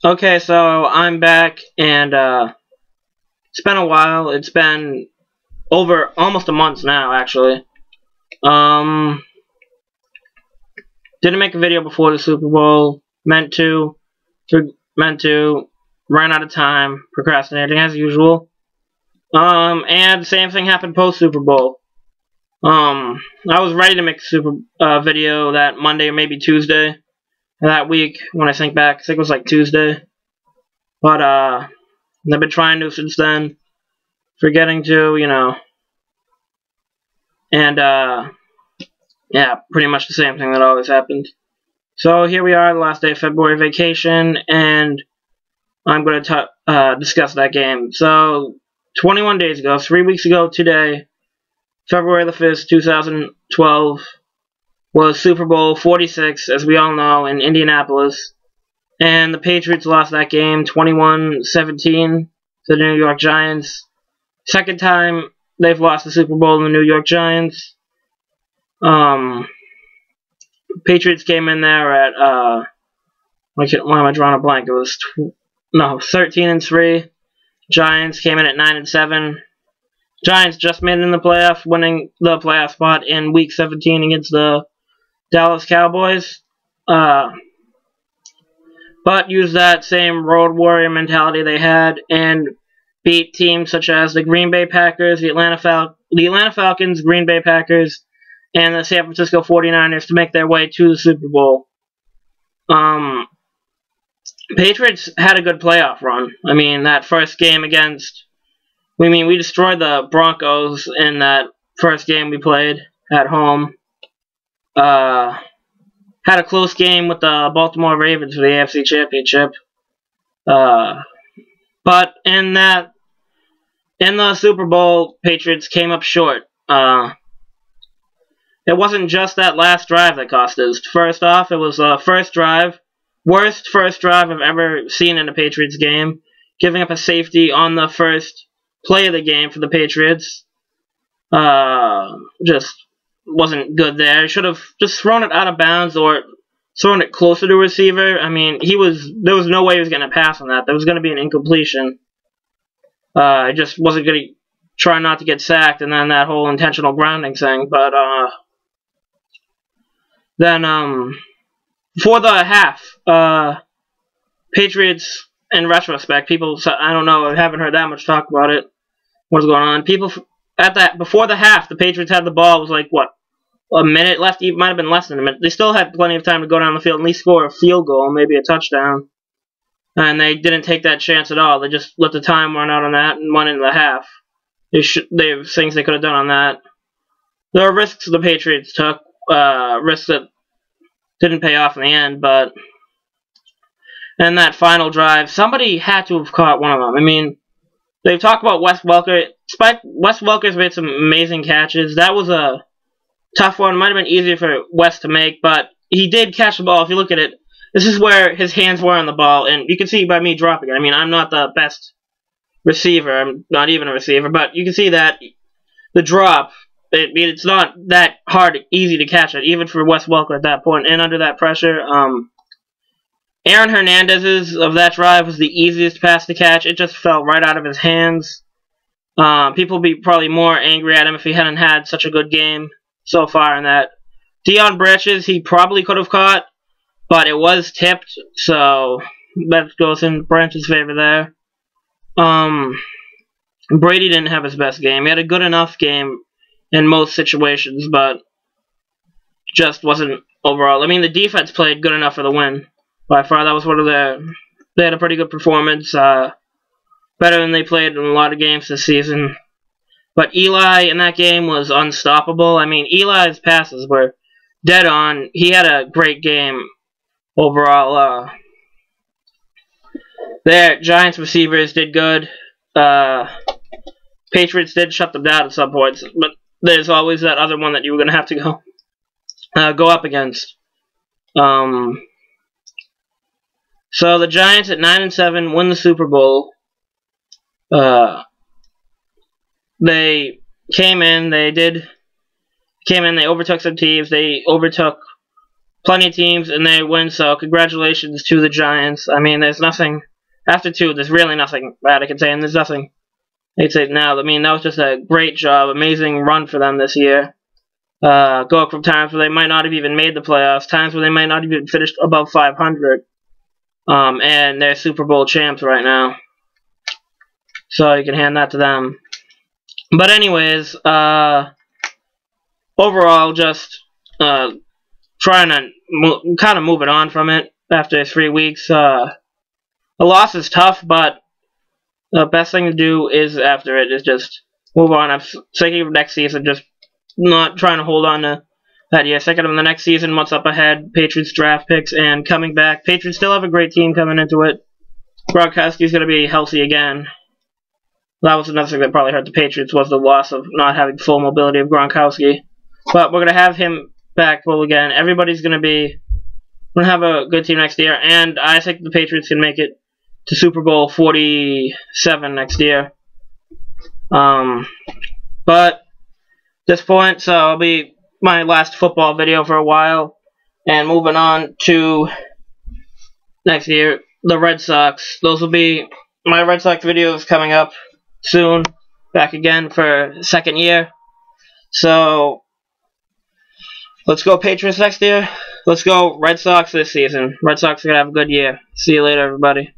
Okay, so I'm back, and it's been a while. It's been over almost a month now, actually. Um, didn't make a video before the Super Bowl. Meant to, ran out of time, procrastinating as usual. And the same thing happened post Super Bowl. I was ready to make a Super video that Monday or maybe Tuesday that week. When I think back, I think it was like Tuesday. But I've been trying to since then. Forgetting to, and yeah, pretty much the same thing that always happened. So here we are, the last day of February vacation, and I'm going to discuss that game. So 21 days ago, 3 weeks ago today, February the 5th, 2012, was Super Bowl 46, as we all know, in Indianapolis, and the Patriots lost that game 21-17 to the New York Giants. Second time they've lost the Super Bowl to the New York Giants. Patriots came in there at why am I drawing a blank? It was 13-3. Giants came in at 9-7. Giants just made it in the playoffs, winning the playoff spot in Week 17 against the Dallas Cowboys. But used that same road warrior mentality they had and beat teams such as the Green Bay Packers, the Atlanta Falcons, Green Bay Packers, and the San Francisco 49ers to make their way to the Super Bowl. Patriots had a good playoff run. I mean, that first game we destroyed the Broncos in that first game we played at home. Had a close game with the Baltimore Ravens for the AFC Championship. But in the Super Bowl, Patriots came up short. It wasn't just that last drive that cost us. First off, it was the worst first drive I've ever seen in a Patriots game, giving up a safety on the first play of the game for the Patriots. Just wasn't good there. Should have just thrown it out of bounds or thrown it closer to a receiver. I mean, there was no way he was going to pass on that. There was going to be an incompletion. I just wasn't going to try not to get sacked, and then that whole intentional grounding thing. But then for the half, Patriots, in retrospect, people, I don't know, I haven't heard that much talk about it. What's going on? People before the half, the Patriots had the ball. It was like what, a minute left? It might have been less than a minute. They still had plenty of time to go down the field and at least score a field goal, maybe a touchdown. And they didn't take that chance at all. They just let the time run out on that and went into the half. They have things they could have done on that. There are risks the Patriots took, risks that didn't pay off in the end, but in that final drive, somebody had to have caught one of them. I mean, they've talked about Wes Welker. Wes Welker's made some amazing catches. That was a tough one. Might have been easier for Wes to make, but he did catch the ball. If you look at it, this is where his hands were on the ball, and you can see by me dropping it. I mean, I'm not the best receiver. I'm not even a receiver, but you can see that the drop, it's not that hard, easy to catch it, even for Wes Welker at that point. And under that pressure, Aaron Hernandez's of that drive was the easiest pass to catch. It just fell right out of his hands. People would be probably more angry at him if he hadn't had such a good game so far in that. Deion Branches, he probably could have caught, but it was tipped, so that goes in Branches' favor there. Brady didn't have his best game. He had a good enough game in most situations, but just wasn't overall. I mean, the defense played good enough for the win. By far, that was one of they had a pretty good performance, better than they played in a lot of games this season. But Eli in that game was unstoppable. I mean, Eli's passes were dead on. He had a great game overall. Their Giants receivers did good. Patriots did shut them down at some points, but there's always that other one that you were going to have to go up against. So the Giants at 9-7 win the Super Bowl. They came in. They overtook some teams. They overtook plenty of teams, and they win, so congratulations to the Giants. I mean, there's nothing, after 2, there's really nothing bad I can say, and there's nothing they'd say now. I mean, that was just a great job, amazing run for them this year. Go from times where they might not have even made the playoffs, times where they might not even finished above 500, and they're Super Bowl champs right now. So you can hand that to them. But anyways, overall, just trying to kind of moving on from it after 3 weeks. A loss is tough, but the best thing to do is after it is just move on. I'm thinking of next season, just not trying to hold on to that year. Thinking of the next season, what's up ahead, Patriots draft picks, and coming back. Patriots still have a great team coming into it. Gronkowski's going to be healthy again. That was another thing that probably hurt the Patriots, was the loss of not having full mobility of Gronkowski. But we're going to have him back full again. Everybody's going to have a good team next year, and I think the Patriots can make it to Super Bowl 47 next year. But at this point, so it'll be my last football video for a while, and moving on to next year, the Red Sox. Those will be my Red Sox videos coming up soon, back again for second year. So let's go Patriots next year. Let's go Red Sox this season. Red Sox are going to have a good year. See you later, everybody.